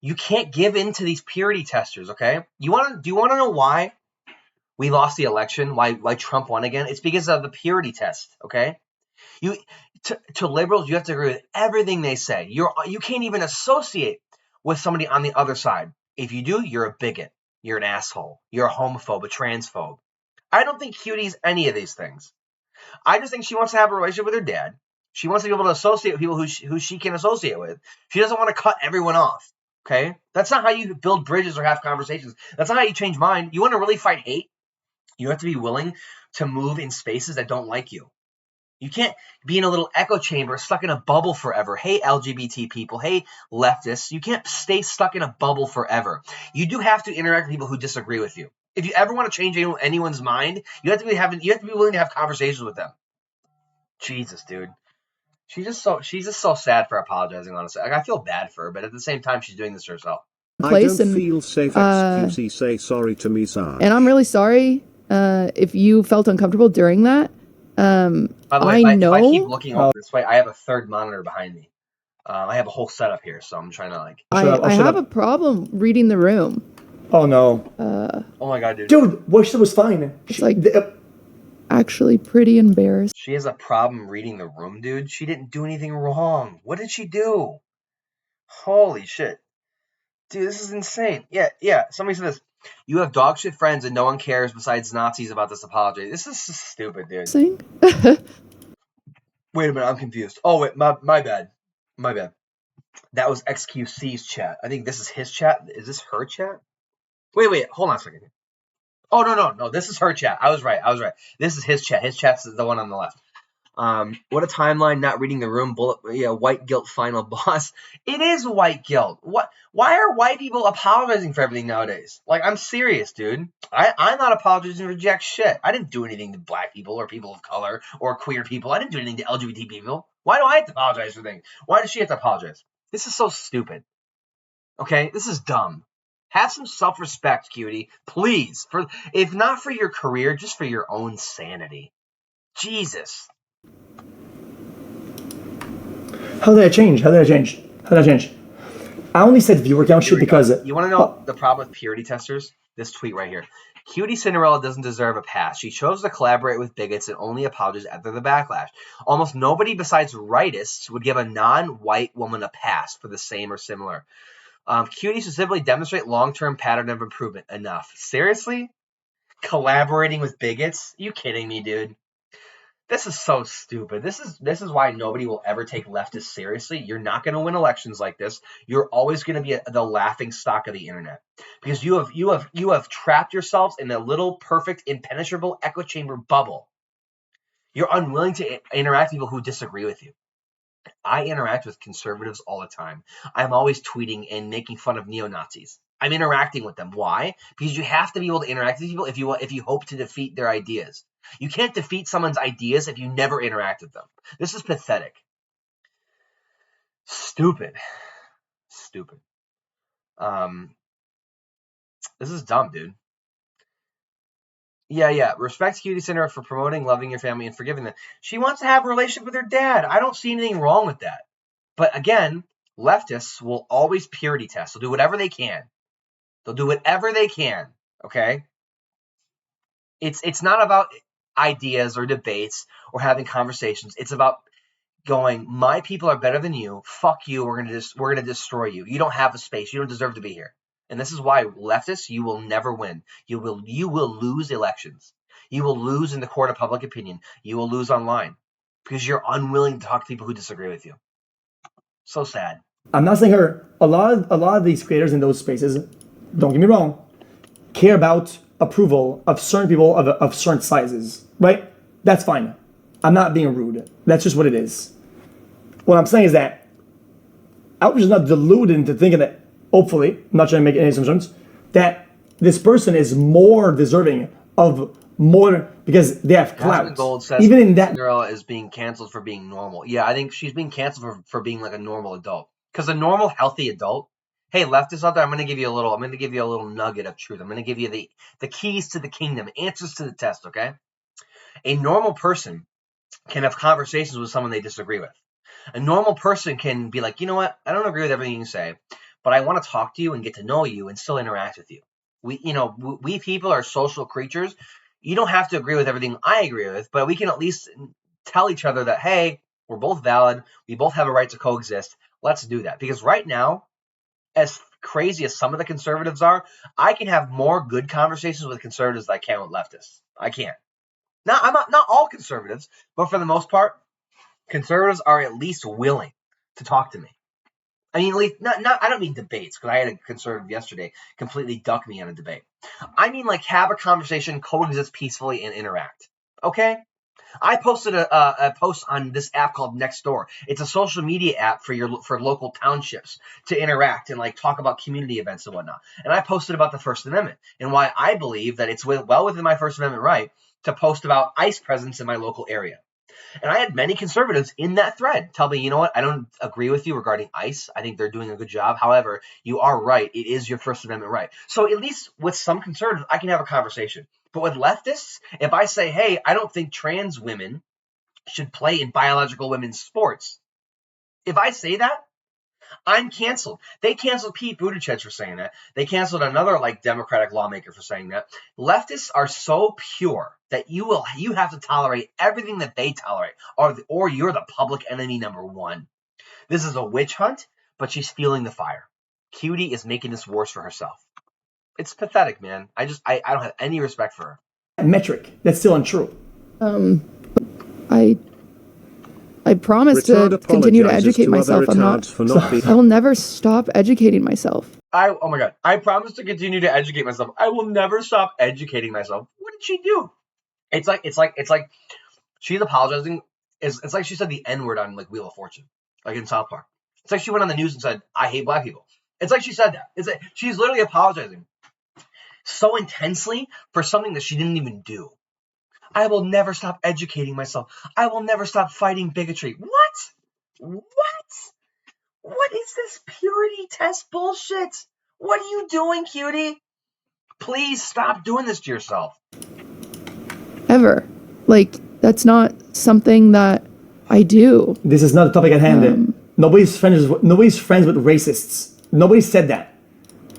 You can't give in to these purity testers, okay? Do you want to know why we lost the election? Why Trump won again? It's because of the purity test, okay? To liberals, you have to agree with everything they say. You can't even associate with somebody on the other side. If you do, you're a bigot. You're an asshole. You're a homophobe, a transphobe. I don't think Cutie's any of these things. I just think she wants to have a relationship with her dad. She wants to be able to associate with people who she can associate with. She doesn't want to cut everyone off. Okay? That's not how you build bridges or have conversations. That's not how you change mind. You want to really fight hate? You have to be willing to move in spaces that don't like you. You can't be in a little echo chamber stuck in a bubble forever. Hey, LGBT people. Hey, leftists. You can't stay stuck in a bubble forever. You do have to interact with people who disagree with you. If you ever want to change anyone's mind, you have to be willing to have conversations with them. Jesus, dude. She's just so sad for apologizing, honestly. Like, I feel bad for her, but at the same time, she's doing this to herself. I don't feel safe. XQC say sorry to me, sir. And I'm really sorry if you felt uncomfortable during that. By the way, if I keep looking over this way, I have a third monitor behind me. I have a whole setup here, so I'm trying to I have a problem reading the room. Oh no. Oh my God, dude. Dude, what she said was fine. It's actually pretty embarrassed. She has a problem reading the room, dude. She didn't do anything wrong. What did she do? Holy shit. Dude, this is insane. Yeah. Somebody said this. You have dog shit friends and no one cares besides Nazis about this apology. This is stupid, dude. Wait a minute, I'm confused. Oh, wait, my bad. My bad. That was XQC's chat. I think this is his chat. Is this her chat? Wait, hold on a second. Oh, no, this is her chat. I was right. This is his chat. His chat's the one on the left. What a timeline, not reading the room, white guilt final boss. It is white guilt. Why are white people apologizing for everything nowadays? Like, I'm serious, dude. I'm not apologizing for jack shit. I didn't do anything to black people or people of color or queer people. I didn't do anything to LGBT people. Why do I have to apologize for things? Why does she have to apologize? This is so stupid. Okay? This is dumb. Have some self-respect, cutie. Please. If not for your career, just for your own sanity. Jesus. How did I change? I only said viewer count shit because... You want to know the problem with purity testers? This tweet right here. QTCinderella doesn't deserve a pass. She chose to collaborate with bigots and only apologized after the backlash. Almost nobody besides rightists would give a non-white woman a pass for the same or similar. Cuties specifically demonstrate long-term pattern of improvement. Enough. Seriously? Collaborating with bigots? You kidding me, dude? This is so stupid. This is why nobody will ever take leftists seriously. You're not going to win elections like this. You're always going to be the laughing stock of the internet because you have trapped yourselves in a little perfect impenetrable echo chamber bubble. You're unwilling to interact with people who disagree with you. I interact with conservatives all the time. I'm always tweeting and making fun of neo-Nazis. I'm interacting with them. Why? Because you have to be able to interact with people if you hope to defeat their ideas. You can't defeat someone's ideas if you never interact with them. This is pathetic. Stupid. This is dumb, dude. Yeah. Respect QTCinderella for promoting loving your family and forgiving them. She wants to have a relationship with her dad. I don't see anything wrong with that. But again, leftists will always purity test. They'll do whatever they can. Okay? It's not about ideas or debates or having conversations. It's about going, my people are better than you. Fuck you. We're gonna destroy you. You don't have a space. You don't deserve to be here. And this is why leftists, you will never win. You will lose elections. You will lose in the court of public opinion. You will lose online because you're unwilling to talk to people who disagree with you. So sad. I'm not saying her. A lot of these creators in those spaces, don't get me wrong, care about approval of certain people of certain sizes, right? That's fine. I'm not being rude. That's just what it is. What I'm saying is that I was just not deluded into thinking that, hopefully, I'm not trying to make any assumptions, that this person is more deserving of more because they have clout. Gold says even in that, Cinderella is being canceled for being normal. Yeah, I think she's being canceled for being like a normal adult. Because a normal, healthy adult, hey, leftists out there, I'm going to give you a little nugget of truth. I'm going to give you the keys to the kingdom, answers to the test. Okay, a normal person can have conversations with someone they disagree with. A normal person can be like, you know what? I don't agree with everything you say, but I want to talk to you and get to know you and still interact with you. We people are social creatures. You don't have to agree with everything I agree with, but we can at least tell each other that, hey, we're both valid. We both have a right to coexist. Let's do that. Because right now, as crazy as some of the conservatives are, I can have more good conversations with conservatives than I can with leftists. I can't. Now, I'm not all conservatives, but for the most part, conservatives are at least willing to talk to me. I mean, I don't mean debates, because I had a conservative yesterday completely duck me on a debate. I mean, like, have a conversation, coexist peacefully, and interact. Okay? I posted a post on this app called Nextdoor. It's a social media app for local townships to interact and like talk about community events and whatnot. And I posted about the First Amendment and why I believe that it's well within my First Amendment right to post about ICE presence in my local area. And I had many conservatives in that thread tell me, you know what, I don't agree with you regarding ICE. I think they're doing a good job. However, you are right. It is your First Amendment right. So at least with some conservatives, I can have a conversation. But with leftists, if I say, hey, I don't think trans women should play in biological women's sports, if I say that, I'm canceled. They canceled Pete Buttigieg for saying that. They canceled another like Democratic lawmaker for saying that. Leftists are so pure that you have to tolerate everything that they tolerate, or you're the public enemy number one. This is a witch hunt, but she's fueling the fire. Cutie is making this worse for herself. It's pathetic, man. I don't have any respect for her. Metric. That's still untrue. I promise to continue to educate myself. I will never stop educating myself. Oh my God. I promise to continue to educate myself. I will never stop educating myself. What did she do? It's like she's apologizing. It's like she said the N-word on like Wheel of Fortune, like in South Park. It's like she went on the news and said, I hate black people. It's like she said that. It's like she's literally apologizing so intensely for something that she didn't even do. I will never stop educating myself. I will never stop fighting bigotry. What? What is this purity test bullshit? What are you doing, cutie? Please stop doing this to yourself. Ever. Like, that's not something that I do. This is not the topic at hand. Nobody's friends with racists. Nobody said that.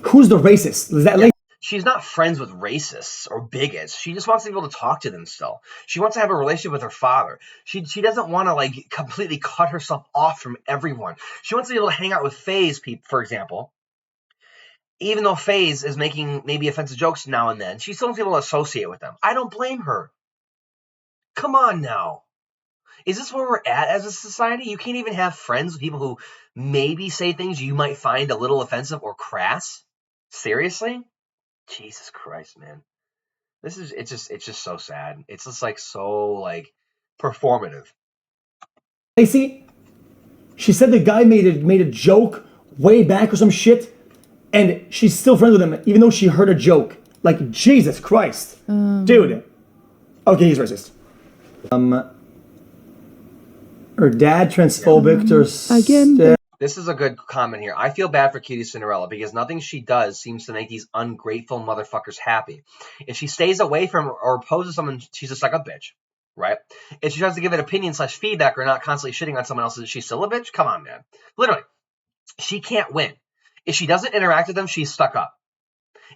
Who's the racist? Is that She's not friends with racists or bigots. She just wants to be able to talk to them still. She wants to have a relationship with her father. She doesn't want to like completely cut herself off from everyone. She wants to be able to hang out with FaZe, for example. Even though FaZe is making maybe offensive jokes now and then, she still wants to be able to associate with them. I don't blame her. Come on now. Is this where we're at as a society? You can't even have friends with people who maybe say things you might find a little offensive or crass? Seriously? Jesus Christ, man. It's just so sad. It's just like so like performative. Lacey? She said the guy made a joke way back or some shit, and she's still friends with him even though she heard a joke. Like, Jesus Christ. Dude. Okay, he's racist. Her dad transphobic or Again. This is a good comment here. I feel bad for QTCinderella because nothing she does seems to make these ungrateful motherfuckers happy. If she stays away from or opposes someone, she's just like a bitch, right? If she tries to give it opinion/feedback or not constantly shitting on someone else, is she still a bitch? Come on, man. Literally, she can't win. If she doesn't interact with them, she's stuck up.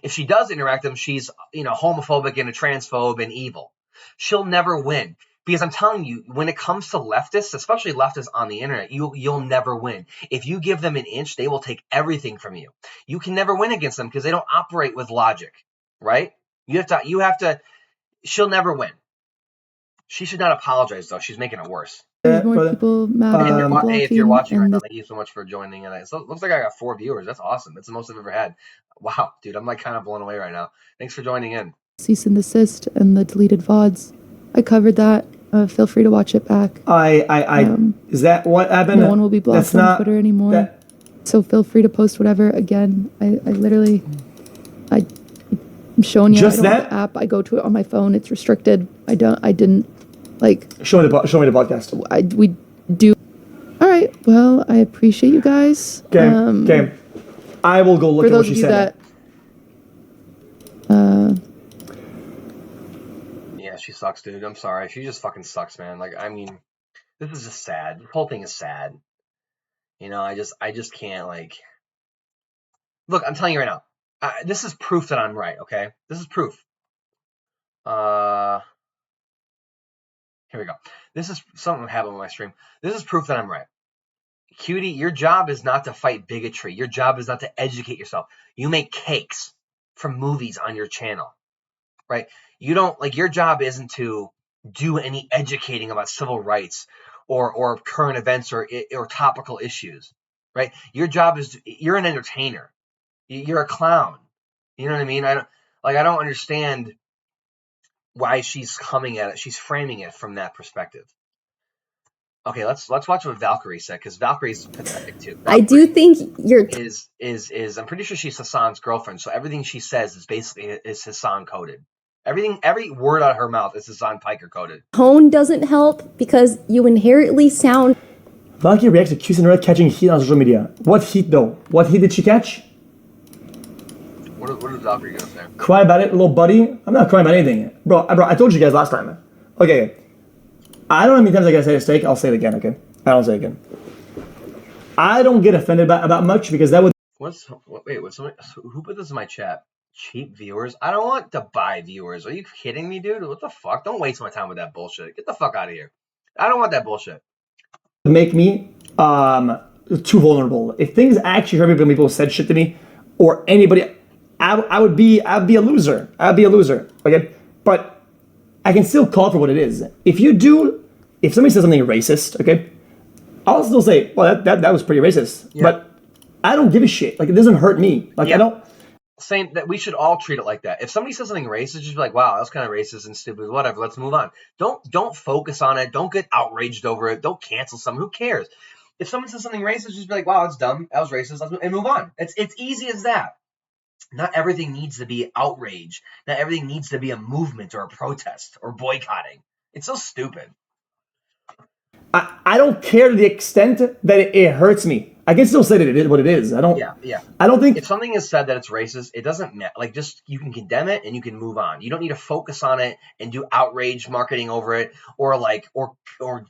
If she does interact with them, she's homophobic and a transphobe and evil. She'll never win. Because I'm telling you, when it comes to leftists, especially leftists on the internet, you'll never win. If you give them an inch, they will take everything from you. You can never win against them because they don't operate with logic, right? You have to. She'll never win. She should not apologize though. She's making it worse. There's more people mad at me Hey, if you're watching right and now, thank you so much for joining. And it looks like I got 4 viewers. That's awesome. That's the most I've ever had. Wow, dude, I'm like kind of blown away right now. Thanks for joining in. cease and desist and the deleted VODs. I covered that. Feel free to watch it back. Is that what happened? No one will be blocked on Twitter anymore. So feel free to post whatever. Again, I'm showing you. Just I don't have the app. I go to it on my phone. It's restricted. I didn't like. Show me the podcast. We do. All right. Well, I appreciate you guys. Okay. I will go look at what she said. Yeah, she sucks, dude. I'm sorry. She just fucking sucks, man. Like, I mean, this is just sad. The whole thing is sad. I just can't, like... Look, I'm telling you right now. This is proof that I'm right, okay? This is proof. Here we go. This is something that happened on my stream. This is proof that I'm right. Cutie, your job is not to fight bigotry. Your job is not to educate yourself. You make cakes from movies on your channel, right? You don't, like, your job isn't to do any educating about civil rights or current events or topical issues, right? Your job is, you're an entertainer. You're a clown. You know what I mean? I don't understand why she's coming at it. She's framing it from that perspective. Okay, let's watch what Valkyrie said, because Valkyrie's pathetic too. Valkyrie I do think you're is I'm pretty sure she's Hassan's girlfriend, so everything she says is basically Hassan coded. Every word out of her mouth is Hassan Piker coded. tone doesn't help because you inherently sound. Valkyrie reacts to QTCinderella catching heat on social media. What heat though? What heat did she catch? What does Valkyrie go there? Cry about it, little buddy. I'm not crying about anything, bro. I told you guys last time. Okay. I don't know how many times I gotta say a mistake. I'll say it again, okay? I don't say it again. I don't get offended about much because that would... Who put this in my chat? Cheap viewers? I don't want to buy viewers. Are you kidding me, dude? What the fuck? Don't waste my time with that bullshit. Get the fuck out of here. I don't want that bullshit. Make me too vulnerable. If things actually hurt me when people said shit to me or anybody, I'd be a loser. I'd be a loser, okay? But I can still call for what it is. If somebody says something racist, okay, I'll still say, well, that was pretty racist. Yeah. But I don't give a shit. Like, it doesn't hurt me. Like, yeah. I don't... Saying that we should all treat it like that. If somebody says something racist, just be like, wow, that's kind of racist and stupid. Whatever, let's move on. Don't focus on it. Don't get outraged over it. Don't cancel someone. Who cares? If someone says something racist, just be like, wow, that's dumb. That was racist. And move on. It's easy as that. Not everything needs to be outrage. Not everything needs to be a movement or a protest or boycotting. It's so stupid. I don't care to the extent that it hurts me. I can still say that it is what it is. I don't think If something is said that it's racist, it doesn't matter. Like, just you can condemn it and you can move on. You don't need to focus on it and do outrage marketing over it, or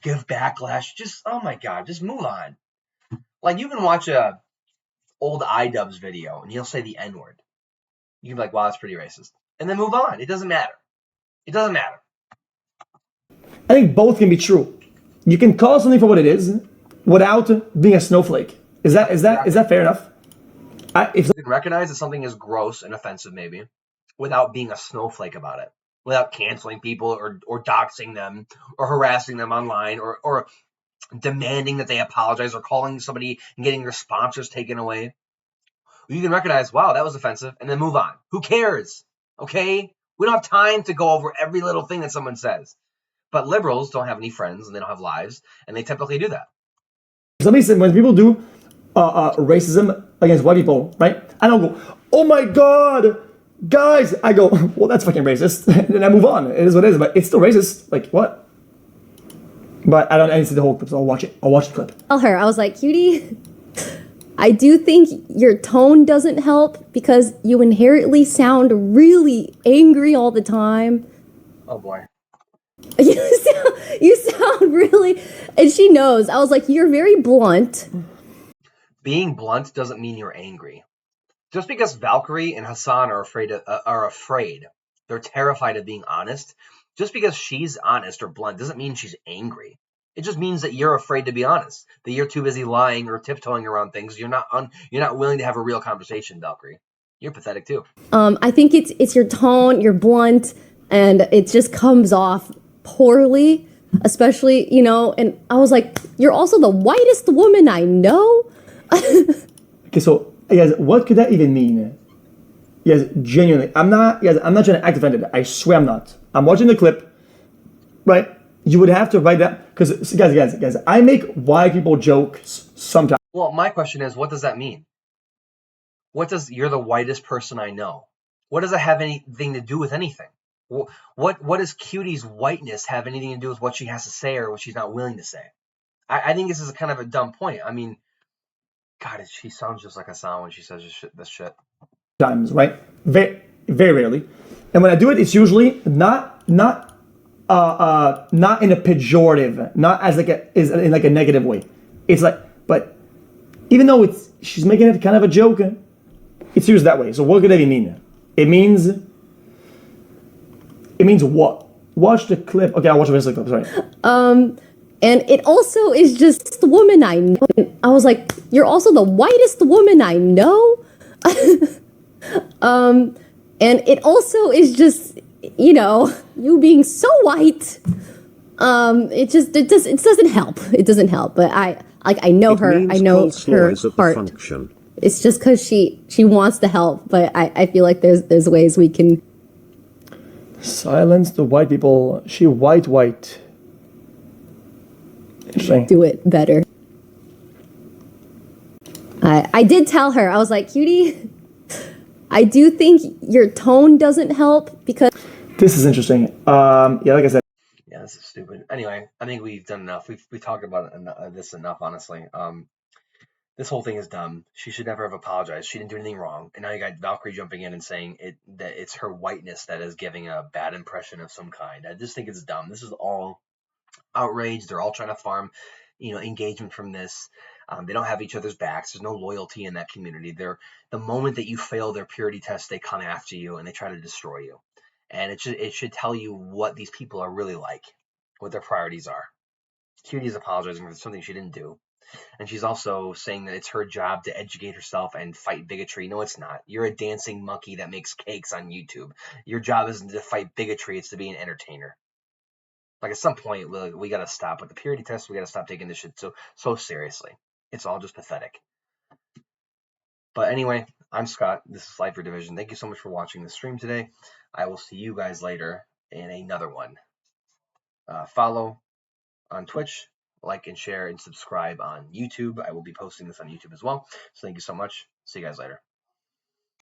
give backlash. Just, oh my god, just move on. Like, you can watch a old iDubbbz video and he'll say the N word. You can be like, wow, that's pretty racist, and then move on. It doesn't matter. It doesn't matter. I think both can be true. You can call something for what it is without being a snowflake. Is that fair enough? If You can recognize that something is gross and offensive, maybe, without being a snowflake about it, without canceling people or doxing them or harassing them online or demanding that they apologize or calling somebody and getting their sponsors taken away. You can recognize, wow, that was offensive, and then move on. Who cares? Okay? We don't have time to go over every little thing that someone says. But liberals don't have any friends and they don't have lives, and they typically do that. somebody said, when people do racism against white people, right? I don't go, oh my god, guys. I go, well, that's fucking racist, and then I move on. It is what it is, but it's still racist. Like, what? But I didn't see the whole clip, so I'll watch it. I'll watch the clip. Tell her, I was like, Cutie, I do think your tone doesn't help because you inherently sound really angry all the time. Oh boy. You sound really, and she knows. I was like, you're very blunt. Being blunt doesn't mean you're angry. Just because Valkyrie and Hassan are afraid, they're terrified of being honest. Just because she's honest or blunt doesn't mean she's angry. It just means that you're afraid to be honest. That you're too busy lying or tiptoeing around things. You're not willing to have a real conversation, Valkyrie. You're pathetic too. I think it's your tone. You're blunt, and it just comes off poorly. Especially, and I was like, you're also the whitest woman I know. Okay, so guys, what could that even mean? Yes, genuinely, I'm not trying to act offended. I swear I'm not. I'm watching the clip, right? You would have to write that, because guys, I make white people jokes sometimes. Well, my question is, what does that mean? You're the whitest person I know? What does that have anything to do with anything? What does Cutie's whiteness have anything to do with what she has to say or what she's not willing to say? I think this is kind of a dumb point. I mean, God, she sounds just like Hassan when she says this shit. Times, right? Very, very rarely. And when I do it, it's usually not in a pejorative, not as in like a negative way. It's like, but even though she's making it kind of a joke, it's used that way. So what could that even mean? It means what? Watch the clip. Okay, I'll watch the rest of the clip. Sorry. And it also is just the woman I know. And I was like, you're also the whitest woman I know. And it also is just, you being so white. It doesn't help. It doesn't help. But I know her. I know her heart. Function. It's just because she wants to help. But I feel like there's ways we can silence the white people. She white. Interesting. Do it better. I did tell her, I was like, Cutie, I do think your tone doesn't help because... This is interesting. Like I said. Yeah, this is stupid. Anyway, I think we've done enough. We talked about this enough, honestly. This whole thing is dumb. She should never have apologized. She didn't do anything wrong. And now you got Valkyrie jumping in and saying that it's her whiteness that is giving a bad impression of some kind. I just think it's dumb. This is all outrage. They're all trying to farm, engagement from this. They don't have each other's backs. There's no loyalty in that community. The moment that you fail their purity test, they come after you and they try to destroy you. And it should tell you what these people are really like, what their priorities are. Cutie is apologizing for something she didn't do. And she's also saying that it's her job to educate herself and fight bigotry. No, it's not. You're a dancing monkey that makes cakes on YouTube. Your job isn't to fight bigotry. It's to be an entertainer. Like, at some point, we got to stop with the purity test. We got to stop taking this shit so seriously. It's all just pathetic. But anyway, I'm Scott. This is Life for Division. Thank you so much for watching the stream today. I will see you guys later in another one. Follow on Twitch, like and share and subscribe on YouTube. I will be posting this on YouTube as well. So thank you so much. See you guys later.